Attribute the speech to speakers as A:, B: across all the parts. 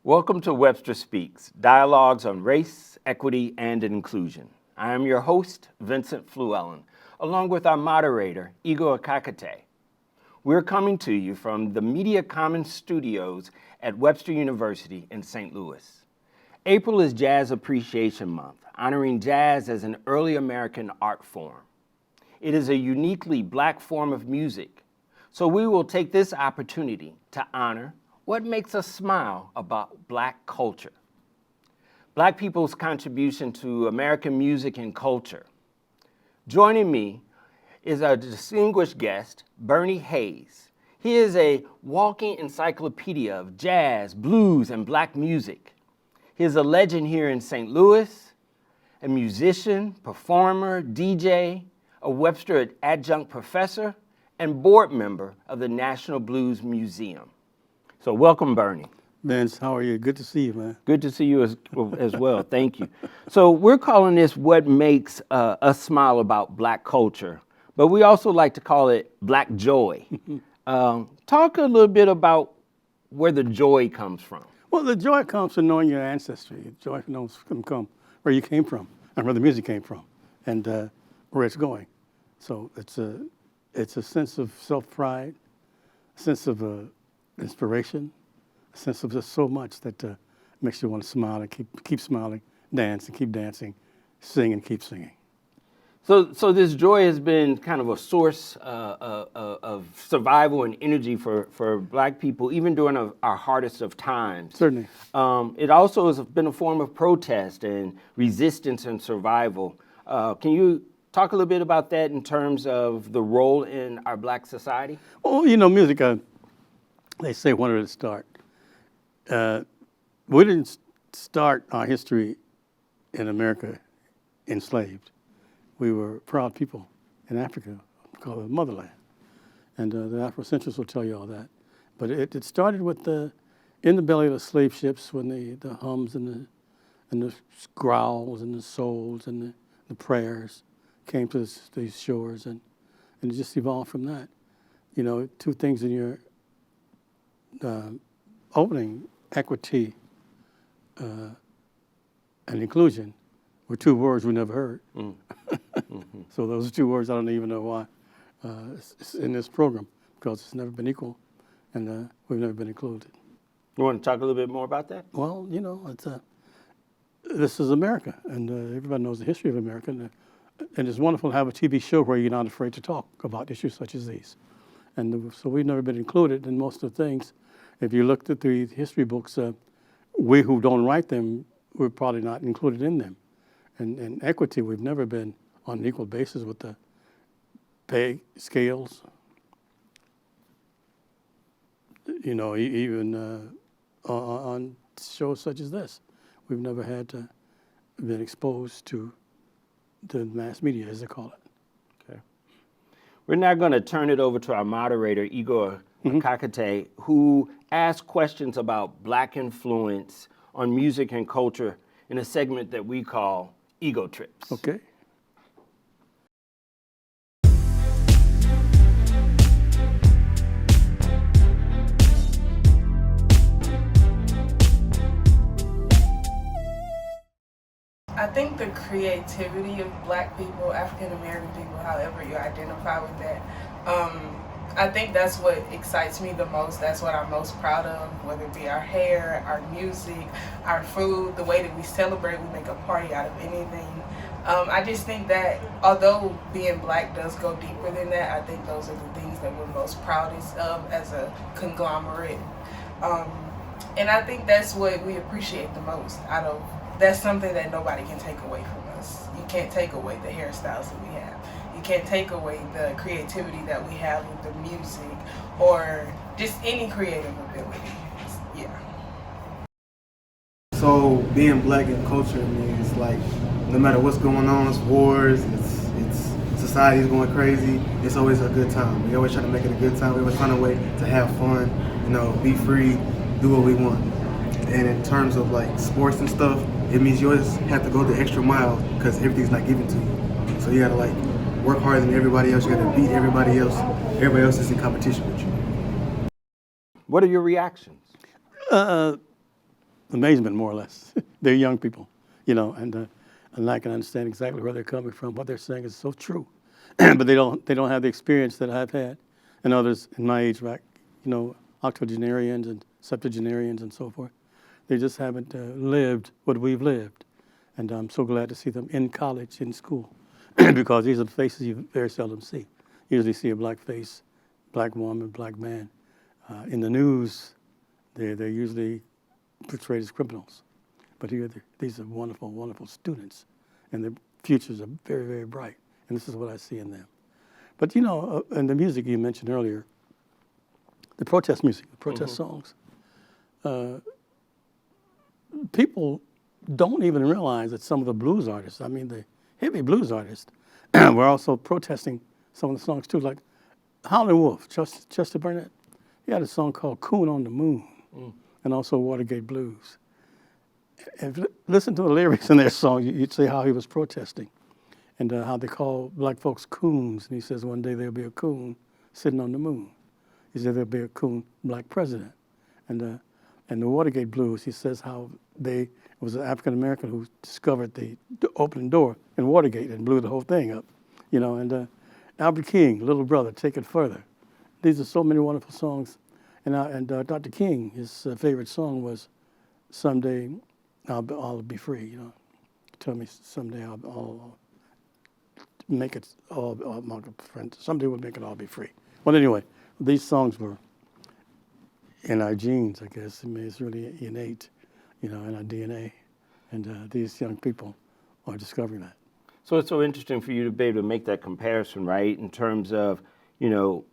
A: Welcome to Webster Speaks, dialogues on race, equity, and inclusion. I am your host, Vincent Flewellen, along with our moderator, Eide. We're coming to you from the Media Commons studios at Webster University in St. Louis. April is Jazz Appreciation Month, honoring jazz as an early American art form. It is a uniquely Black form of music, so we will take this opportunity to honor what makes us smile about Black culture. Black people's contribution to American music and culture. Joining me is our distinguished guest, Bernie Reisz. He is a walking encyclopedia of jazz, blues, and Black music. He is a legend here in St. Louis, a musician, performer, DJ, a Webster adjunct professor, and board member of the National Blues Museum. So welcome, Bernie.
B: Vince, how are you? Good to see you, man.
A: Good to see you as well. Thank you. So we're calling this what makes us smile about Black culture, but we also like to call it Black joy. Talk a little bit about where the joy comes from.
B: Well, the joy comes from knowing your ancestry. The joy knows come where you came from and where the music came from and where it's going. So it's a sense of self-pride, a sense of inspiration, a sense of just so much that makes you want to smile and keep smiling, dance and keep dancing, sing and keep singing.
A: So this joy has been kind of a source of survival and energy for Black people, even during our hardest of times.
B: Certainly.
A: It also has been a form of protest and resistance and survival. Can you talk a little bit about that in terms of the role in our Black society?
B: Well, you know, music, they say, when did it start? We didn't start our history in America enslaved. We were proud people in Africa, called the motherland. And the Afrocentrists will tell you all that. But it started with in the belly of the slave ships when the hums and the growls and the souls and the prayers came to these shores, and it just evolved from that. You know, two things in your opening, equity and inclusion, were two words we never heard. Mm-hmm. So those are two words I don't even know why it's in this program, because it's never been equal and we've never been included.
A: You want to talk a little bit more about that?
B: Well, you know, this is America, and everybody knows the history of America, and it's wonderful to have a TV show where you're not afraid to talk about issues such as these. And so we've never been included in most of the things. If you looked at the history books, we who don't write them, we're probably not included in them. And equity, we've never been on an equal basis with the pay scales. You know, even on shows such as this, we've never had been exposed to the mass media, as they call it.
A: Okay. We're now going to turn it over to our moderator, Eide, who asks questions about Black influence on music and culture in a segment that we call Ego Trips.
B: Okay.
C: I think the creativity of Black people, African American people, however you identify with that, I think that's what excites me the most. That's what I'm most proud of, whether it be our hair, our music, our food, the way that we celebrate, we make a party out of anything. I just think that although being Black does go deeper than that, I think those are the things that we're most proudest of as a conglomerate. And I think that's what we appreciate the most. That's something that nobody can take away from us. You can't take away the hairstyles that we have. You can't take away the creativity that we have with the music or just any creative ability. Yeah.
D: So being Black in culture means, like, no matter what's going on, it's wars, it's society's going crazy, it's always a good time. We always try to make it a good time. We always find a way to have fun, you know, be free, do what we want. And in terms of like sports and stuff, it means you always have to go the extra mile because everything's not given to you. So you gotta like work harder than everybody else. You gotta beat everybody else. Everybody else is in competition with you.
A: What are your reactions?
B: amazement, more or less. They're young people, you know, and I can understand exactly where they're coming from. What they're saying is so true, but they don't have the experience that I've had, and others in my age, right? You know, octogenarians and septuagenarians and so forth. They just haven't lived what we've lived, and I'm so glad to see them in college, in school, because these are the faces you very seldom see. You usually see a black face, black woman, black man. In the news, they're usually portrayed as criminals. But here, these are wonderful, wonderful students, and their futures are very, very bright. And this is what I see in them. But you know, and the music you mentioned earlier, the protest music, the protest songs, people don't even realize that some of the blues artists, I mean the heavy blues artists, were also protesting some of the songs too, like Howlin' Wolf, Chester Burnett. He had a song called Coon on the Moon, and also Watergate Blues. If you listen to the lyrics in their song, you'd see how he was protesting and how they call black folks coons. And he says one day there'll be a coon sitting on the moon. He said there'll be a coon black president. And the Watergate Blues, he says how it was an African-American who discovered the opening door in Watergate and blew the whole thing up. You know, and Albert King, Little Brother, Take It Further. These are so many wonderful songs. And Dr. King, his favorite song was Someday I'll Be Free, you know. Tell me someday I'll make it all, my friend, someday we'll make it all be free. Well, anyway, these songs were in our genes, I guess. I mean, it's really innate, you know, in our DNA. And these young people are discovering that.
A: So it's so interesting for you to be able to make that comparison, right, in terms of, you know,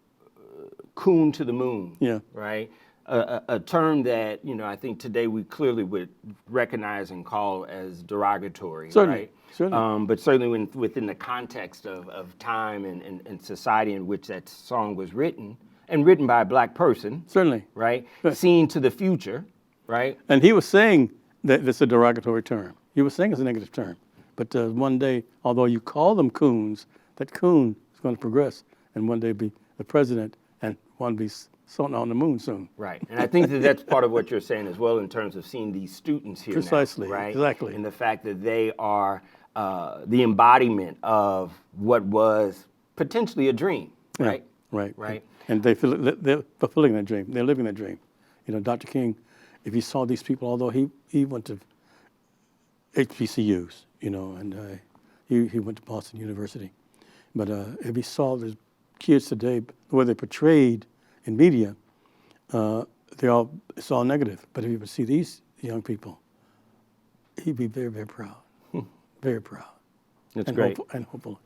A: coon to the moon,
B: Yeah.
A: right? A term that, you know, I think today we clearly would recognize and call as derogatory,
B: Certainly,
A: right?
B: certainly.
A: But certainly within the context of time and society in which that song was written, and written by a black person,
B: Certainly.
A: right?
B: Right.
A: Seen to the future, right?
B: And he was saying that it's a derogatory term. He was saying it's a negative term. But one day, although you call them coons, that coon is going to progress and one day be the president and one be sown on the moon soon.
A: Right, and I think that that's part of what you're saying as well in terms of seeing these students here
B: Precisely,
A: now, right?
B: exactly.
A: And the fact that they are the embodiment of what was potentially a dream, right?
B: Right.
A: Right.
B: And they're fulfilling their dream. They're living their dream. You know, Dr. King, if you saw these people, although he went to HBCUs, you know, and he went to Boston University. But if he saw the kids today, the way they're portrayed in media, it's all negative. But if he would see these young people, he'd be very, very proud. Very proud.
A: That's
B: and
A: great.
B: And hopeful.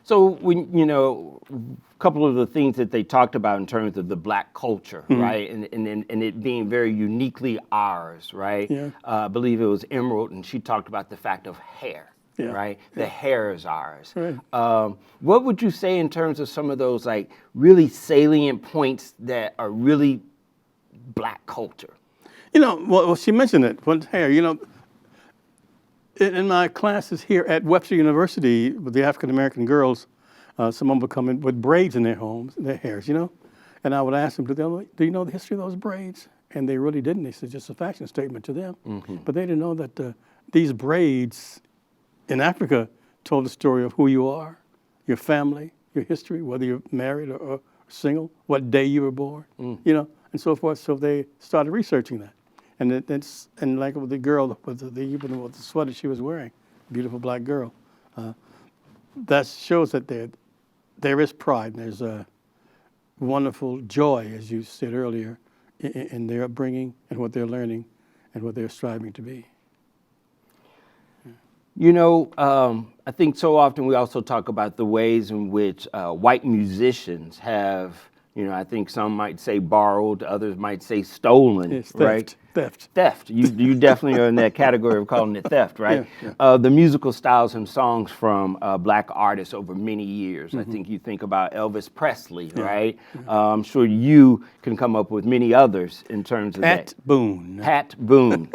A: So when, you know, a couple of the things that they talked about in terms of the black culture, right, and it being very uniquely ours, right?
B: Yeah.
A: I believe it was Emerald, and she talked about the fact of hair.
B: Yeah.
A: Right, the hair is ours.
B: Right.
A: What would you say in terms of some of those like really salient points that are really black culture?
B: You know, well, she mentioned it. What hair? You know, in my classes here at Webster University with the African American girls, some of them would come in with braids in their homes, their hairs. You know, and I would ask them, do you know the history of those braids? And they really didn't. They said just a fashion statement to them, but they didn't know that these braids in Africa told the story of who you are, your family, your history, whether you're married or single, what day you were born, you know, and so forth. So they started researching that. And like with the girl with the sweater she was wearing, beautiful black girl, that shows that there is pride and there's a wonderful joy, as you said earlier, in their upbringing and what they're learning and what they're striving to be.
A: You know, I think so often we also talk about the ways in which white musicians have, you know, I think some might say borrowed, others might say stolen,
B: It's theft,
A: right?
B: Theft.
A: You definitely are in that category of calling it theft, right?
B: Yeah.
A: The musical styles and songs from black artists over many years. I think you think about Elvis Presley, right? I'm sure you can come up with many others in terms of
B: Pat Boone.
A: Pat Boone.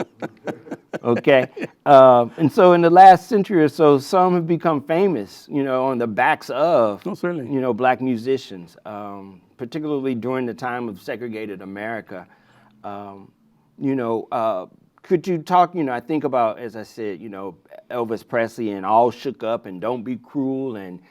A: Okay. And so in the last century or so, some have become famous, you know, on the backs of,
B: certainly.
A: you know, black musicians, particularly during the time of segregated America. You know, Could you talk, I think about, as I said, Elvis Presley and All Shook Up and Don't Be Cruel and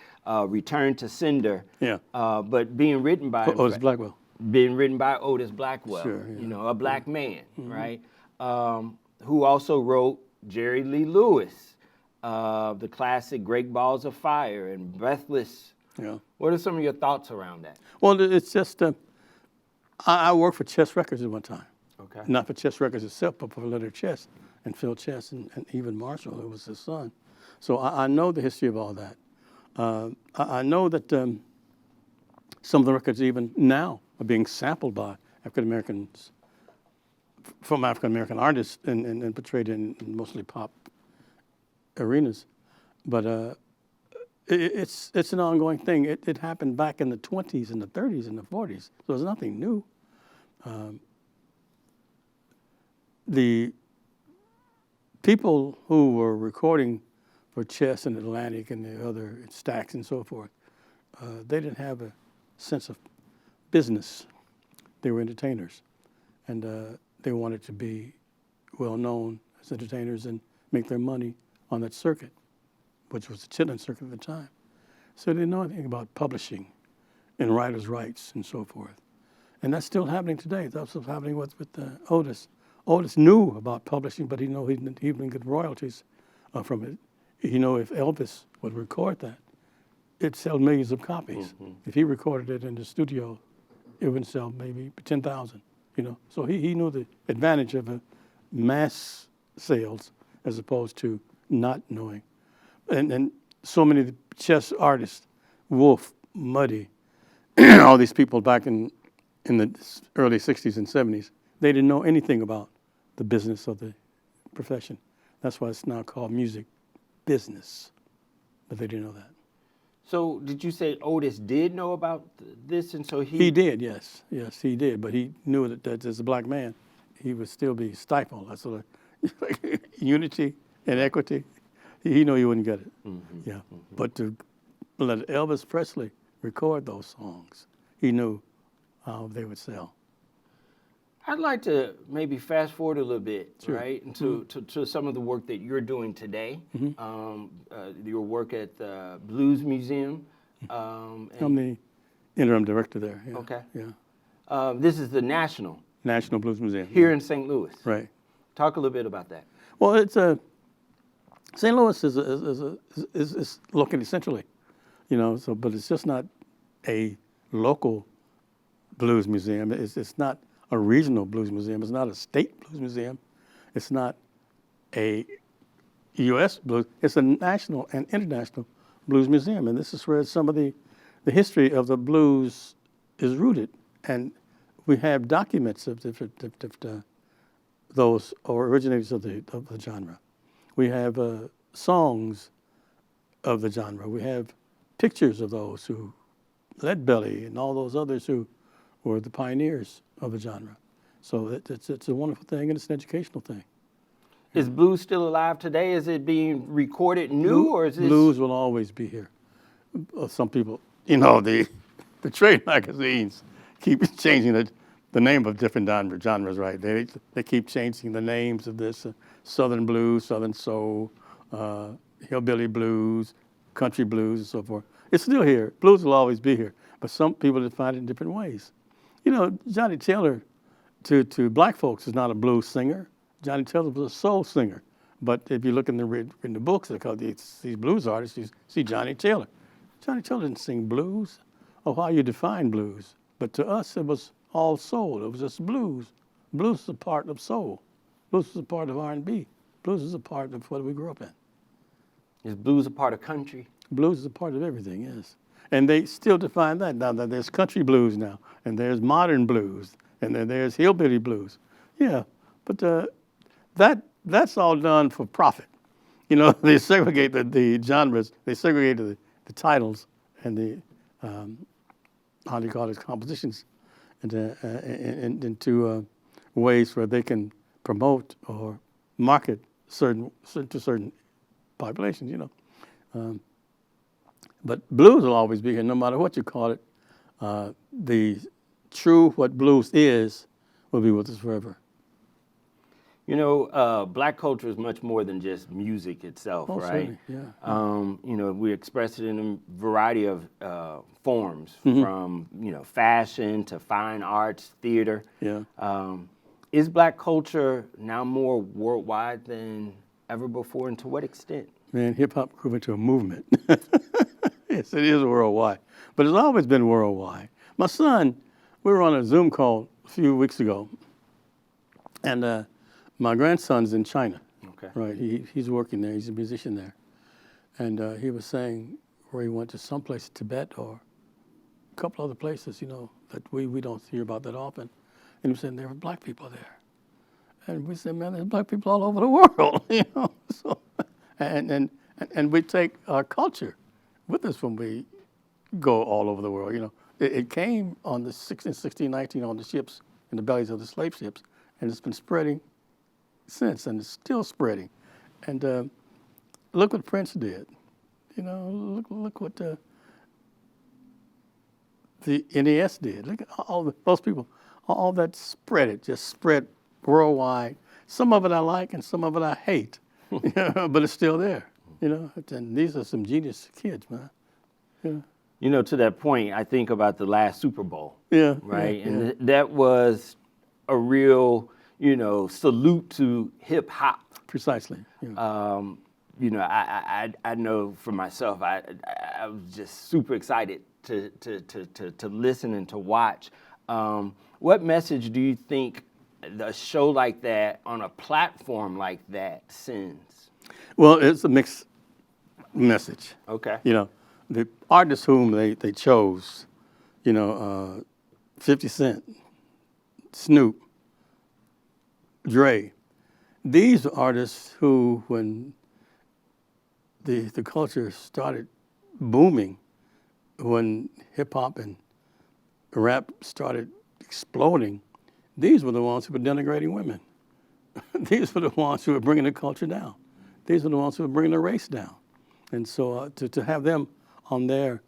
A: Return to Sender.
B: Yeah.
A: But being written by
B: Otis Blackwell.
A: Being written by Otis Blackwell,
B: Sure, yeah.
A: a black man, right? Who also wrote Jerry Lee Lewis, the classic Great Balls of Fire and Breathless.
B: Yeah.
A: What are some of your thoughts around that?
B: Well, it's just, I worked for Chess Records at one time.
A: Okay.
B: Not for Chess Records itself, but for Leonard Chess and Phil Chess and even Marshall, who was his son. So I know the history of all that. I know that some of the records even now are being sampled by African Americans, from African American artists and portrayed in mostly pop arenas. But it's an ongoing thing. It happened back in the 20s and the 30s and the 40s, so it's nothing new. The people who were recording for Chess and Atlantic and the other Stax and so forth, they didn't have a sense of business. They were entertainers, and they wanted to be well known as entertainers and make their money on that circuit, which was the chitlin circuit at the time. So they didn't know anything about publishing and writers' rights and so forth. And that's still happening today. That's what's happening with Otis. Otis knew about publishing, but he didn't even get royalties from it. If Elvis would record that, it'd sell millions of copies. Mm-hmm. If he recorded it in the studio, it would sell maybe 10,000. So he knew the advantage of mass sales as opposed to not knowing. And so many of the chess artists, Wolf, Muddy, all these people back in the early 60s and 70s, they didn't know anything about the business of the profession. That's why it's now called music business, but they didn't know that.
A: So did you say Otis did know about this, and so
B: He did, yes, he did, but he knew that as a black man, he would still be stifled. That's sort of unity and equity. He knew he wouldn't get it. Mm-hmm. Yeah, mm-hmm. But to let Elvis Presley record those songs, he knew how they would sell.
A: I'd like to maybe fast forward a little bit,
B: sure.
A: Right, into to some of the work that you're doing today. Mm-hmm. Your work at the Blues Museum.
B: I'm the interim director there. Yeah.
A: Okay.
B: Yeah.
A: This is the National
B: Blues Museum
A: here in St. Louis.
B: Right.
A: Talk a little bit about that.
B: Well, it's St. Louis is located centrally, but it's just not a local blues museum. It's not a regional blues museum. It's not a state blues museum. It's not a U.S. blues. It's a national and international blues museum, and this is where some of the history of the blues is rooted. And we have documents of those originators of the genre. We have songs of the genre. We have pictures of those who, Leadbelly and all those others who were the pioneers of the genre. So it's a wonderful thing, and it's an educational thing.
A: Is blues still alive today? Is it being recorded new, or is this...
B: Blues will always be here. Some people, the trade magazines keep changing the name of different genres, right? They keep changing the names of this, Southern blues, Southern soul, hillbilly blues, country blues, and so forth. It's still here. Blues will always be here, but some people define it in different ways. Johnny Taylor, to black folks, is not a blues singer. Johnny Taylor was a soul singer. But if you look in the books, they call these blues artists, you see Johnny Taylor. Johnny Taylor didn't sing blues, or how you define blues. But to us, it was all soul. It was just blues. Blues is a part of soul. Blues is a part of R&B. Blues is a part of what we grew up in.
A: Is blues a part of country?
B: Blues is a part of everything, yes. And they still define that. Now that there's country blues now, and there's modern blues, and then there's hillbilly blues. Yeah, but that's all done for profit. They segregate the genres, they segregate the titles and the, how do you call it, compositions into ways where they can promote or market certain populations, But blues will always be here, no matter what you call it. The true what blues is will be with us forever.
A: You know, black culture is much more than just music itself,
B: Oh,
A: right?
B: certainly, yeah.
A: You know, we express it in a variety of forms, from, you know, fashion to fine arts, theater.
B: Yeah.
A: Is black culture now more worldwide than ever before, and to what extent?
B: Man, hip-hop grew into a movement. Yes, it is worldwide. But it's always been worldwide. My son, we were on a Zoom call a few weeks ago, and my grandson's in China.
A: Okay.
B: Right, he's working there. He's a musician there. And he was saying where he went to someplace, Tibet or a couple other places, you know, that we don't hear about that often. And he was saying there were black people there. And we said, man, there's black people all over the world, you know. So, and we take our culture with us when we go all over the world, you know. It came on the 1619 on the ships, in the bellies of the slave ships, and it's been spreading since, and it's still spreading. And look what Prince did. You know, look what the NES did. Look at those people, all that just spread worldwide. Some of it I like and some of it I hate, but it's still there, you know. And these are some genius kids, man. Yeah.
A: You know, to that point, I think about the last Super Bowl.
B: Yeah.
A: Right?
B: Yeah,
A: And that was a real, you know, salute to hip hop.
B: Precisely. Yeah.
A: You know, I know for myself, I was just super excited to listen and to watch. What message do you think a show like that on a platform like that sends?
B: Well, it's a mixed message.
A: Okay.
B: You know, the artists whom they chose, you know, 50 Cent, Snoop, Dre, these are artists who, when the culture started booming, when hip hop and rap started exploding, these were the ones who were denigrating women. These were the ones who were bringing the culture down. These were the ones who were bringing the race down. And so to have them on there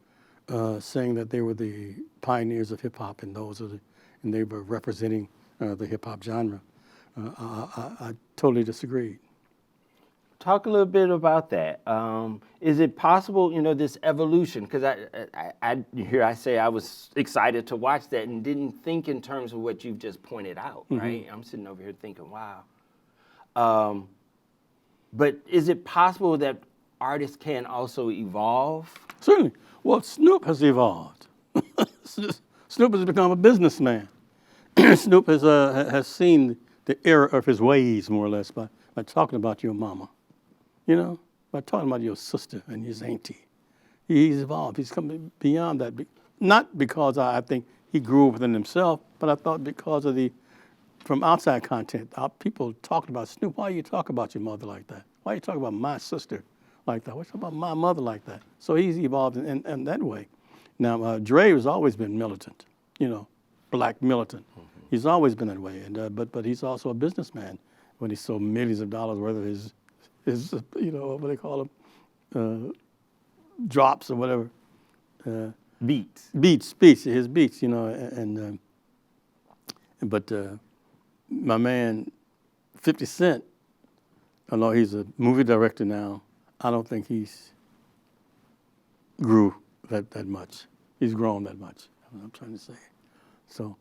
B: saying that they were the pioneers of hip hop and and they were representing the hip hop genre, I totally disagreed.
A: Talk a little bit about that. Is it possible, you know, this evolution? Because I say I was excited to watch that and didn't think in terms of what you've just pointed out, right? I'm sitting over here thinking, wow. But is it possible that artists can also evolve?
B: Certainly. Well, Snoop has evolved. Snoop has become a businessman. Snoop has seen the error of his ways, more or less, by talking about your mama, you know, by talking about your sister and his auntie. He's evolved. He's come beyond that. Not because I think he grew within himself, but I thought because of from outside content, people talking about Snoop. Why you talk about your mother like that? Why you talk about my sister like that? Why you talk about my mother like that? So he's evolved in that way. Now, Dre has always been militant, you know, black militant. He's always been that way, and but he's also a businessman. When he sold millions of dollars worth of his you know, what they call them, drops or whatever.
A: Beats.
B: His beats, you know, but my man, 50 Cent, although he's a movie director now, I don't think he's grew that much. He's grown that much, that's what I'm trying to say. So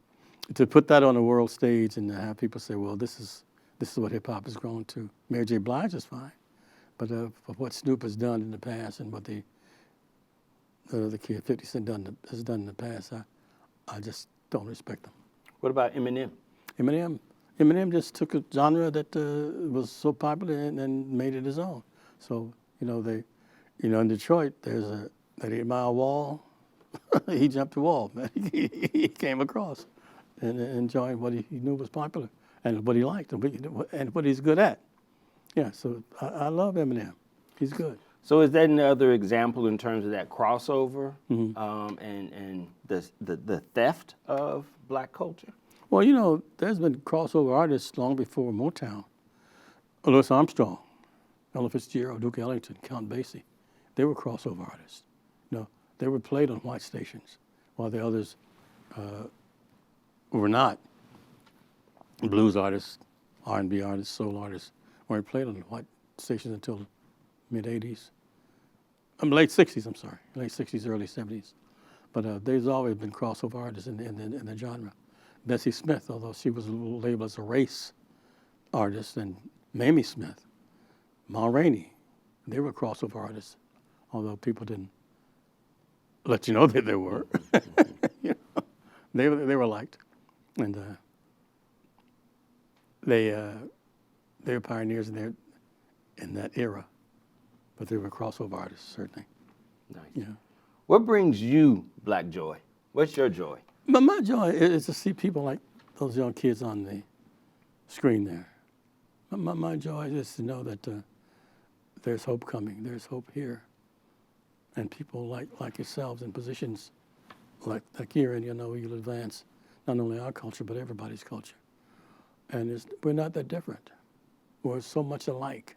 B: to put that on the world stage and to have people say, well, this is what hip hop has grown to. Mary J. Blige is fine, but for what Snoop has done in the past and what the kid 50 Cent has done in the past, I just don't respect them.
A: What about Eminem?
B: Eminem just took a genre that was so popular and made it his own. So you know in Detroit there's that 8 Mile wall. He jumped the wall, man. He came across and joined what he knew was popular and what he liked and what he's good at. Yeah, so I love Eminem. He's good.
A: So is that another example in terms of that crossover and the theft of black culture?
B: Well, you know, there's been crossover artists long before Motown. Louis Armstrong, Ella Fitzgerald, Duke Ellington, Count Basie. They were crossover artists. You know, they were played on white stations while the others were not. Blues artists R&B artists, soul artists, weren't played on white stations until mid-'80s. Late 60s, I'm sorry. Late 60s, early 70s. But there's always been crossover artists in the genre. Bessie Smith, although she was labeled as a race artist, and Mamie Smith, Ma Rainey, they were crossover artists, although people didn't let you know that they were. You know, they were liked, and they were pioneers in that era, but they were crossover artists certainly.
A: Nice.
B: Yeah.
A: What brings you black joy? What's your joy?
B: But my joy is to see people like those young kids on the screen there. My joy is to know that there's hope coming. There's hope here, and people like yourselves in positions like here, and you'll advance not only our culture but everybody's culture. And we're not that different. We're so much alike.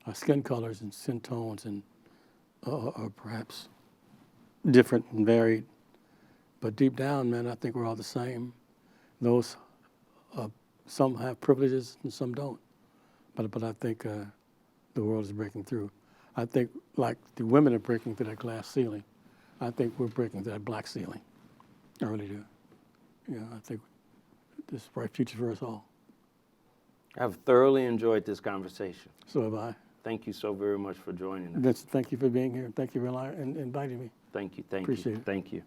B: Our skin colors and skin tones and are perhaps different and varied, but deep down, man, I think we're all the same. Those some have privileges and some don't, but I think the world is breaking through. I think like the women are breaking through that glass ceiling, I think we're breaking through that black ceiling. I really do. I think there's a bright future for us all.
A: I've thoroughly enjoyed this conversation.
B: So have I.
A: Thank you so very much for joining us.
B: Vincent, thank you for being here. Thank you for inviting me.
A: Thank you.
B: Appreciate it.
A: Thank you.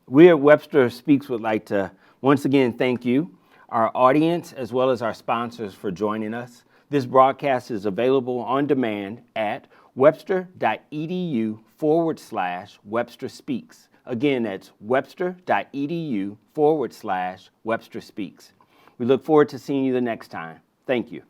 A: We at Webster Speaks would like to once again thank you, our audience, as well as our sponsors for joining us. This broadcast is available on demand at webster.edu/Webster Speaks. Again, that's webster.edu/Webster Speaks. We look forward to seeing you the next time. Thank you.